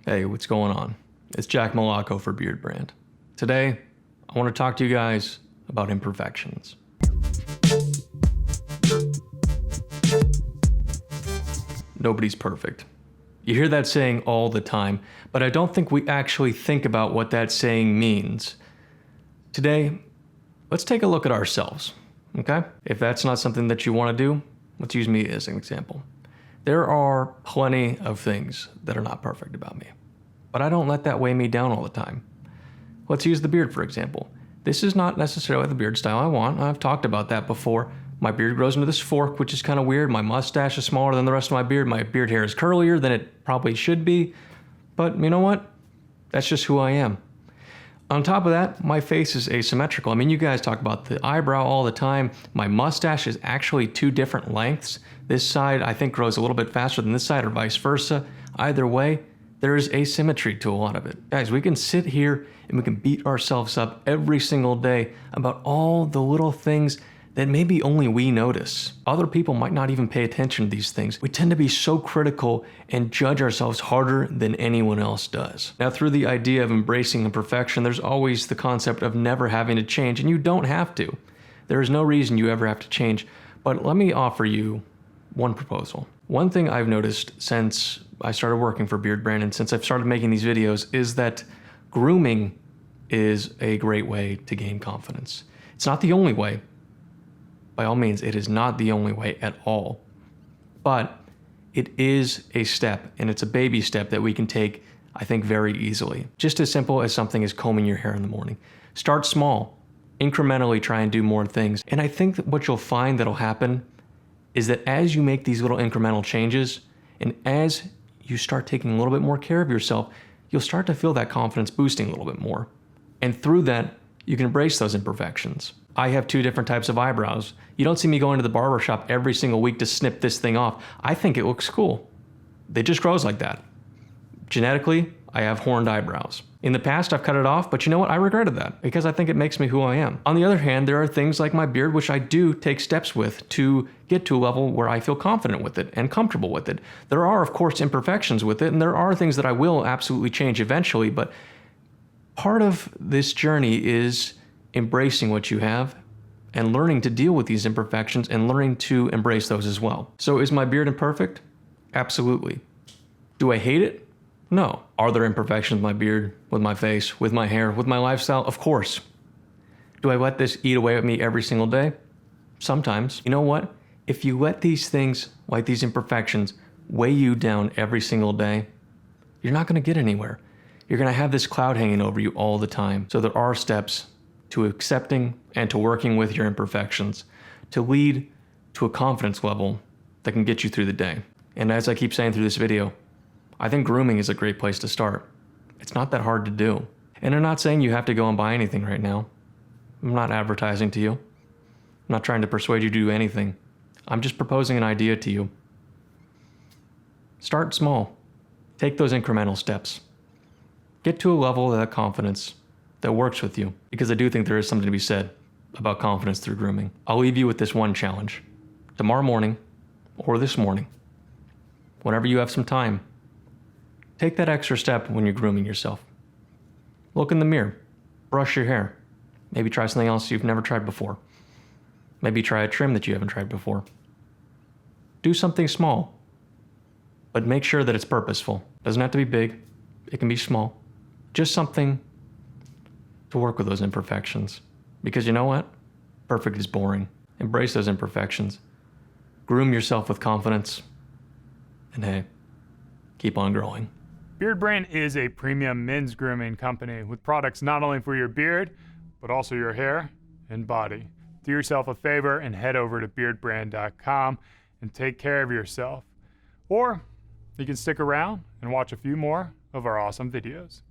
Hey, what's going on? It's Jack Milocco for Beardbrand. Today, I want to talk to you guys about imperfections. Nobody's perfect. You hear that saying all the time, but I don't think we actually think about what that saying means. Today, let's take a look at ourselves, okay? If that's not something that you want to do, let's use me as an example. There are plenty of things that are not perfect about me, but I don't let that weigh me down all the time. Let's use the beard, for example. This is not necessarily the beard style I want. I've talked about that before. My beard grows into this fork, which is kind of weird. My mustache is smaller than the rest of my beard. My beard hair is curlier than it probably should be. But you know what? That's just who I am. On top of that, my face is asymmetrical. I mean, you guys talk about the eyebrow all the time. My mustache is actually two different lengths. This side, I think, grows a little bit faster than this side or vice versa. Either way, there is asymmetry to a lot of it. Guys, we can sit here and we can beat ourselves up every single day about all the little things that maybe only we notice. Other people might not even pay attention to these things. We tend to be so critical and judge ourselves harder than anyone else does. Now, through the idea of embracing imperfection, there's always the concept of never having to change, and you don't have to. There is no reason you ever have to change, but let me offer you one proposal. One thing I've noticed since I started working for Beardbrand and since I've started making these videos is that grooming is a great way to gain confidence. It's not the only way. By all means, it is not the only way at all. But it is a step, and it's a baby step that we can take, I think, very easily. Just as simple as something as combing your hair in the morning. Start small, incrementally try and do more things. And I think that what you'll find that'll happen is that as you make these little incremental changes, and as you start taking a little bit more care of yourself, you'll start to feel that confidence boosting a little bit more. And through that, you can embrace those imperfections. I have two different types of eyebrows. You don't see me going to the barber shop every single week to snip this thing off. I think it looks cool. It just grows like that. Genetically, I have horned eyebrows. In the past, I've cut it off, but you know what? I regretted that because I think it makes me who I am. On the other hand, there are things like my beard, which I do take steps with to get to a level where I feel confident with it and comfortable with it. There are, of course, imperfections with it, and there are things that I will absolutely change eventually, but part of this journey is embracing what you have and learning to deal with these imperfections and learning to embrace those as well. So is my beard imperfect? Absolutely. Do I hate it? No. Are there imperfections with my beard, with my face, with my hair, with my lifestyle? Of course. Do I let this eat away at me every single day? Sometimes. You know what? If you let these things, like these imperfections, weigh you down every single day, you're not going to get anywhere. You're going to have this cloud hanging over you all the time. So there are steps to accepting and to working with your imperfections to lead to a confidence level that can get you through the day. And as I keep saying through this video, I think grooming is a great place to start. It's not that hard to do. And I'm not saying you have to go and buy anything right now. I'm not advertising to you. I'm not trying to persuade you to do anything. I'm just proposing an idea to you. Start small. Take those incremental steps. Get to a level of that confidence that works with you, because I do think there is something to be said about confidence through grooming. I'll leave you with this one challenge. Tomorrow morning, or this morning, whenever you have some time, take that extra step when you're grooming yourself. Look in the mirror, brush your hair, maybe try something else you've never tried before. Maybe try a trim that you haven't tried before. Do something small, but make sure that it's purposeful. Doesn't have to be big, it can be small. Just something to work with those imperfections. Because you know what? Perfect is boring. Embrace those imperfections. Groom yourself with confidence. And hey, keep on growing. Beardbrand is a premium men's grooming company with products not only for your beard, but also your hair and body. Do yourself a favor and head over to beardbrand.com and take care of yourself. Or you can stick around and watch a few more of our awesome videos.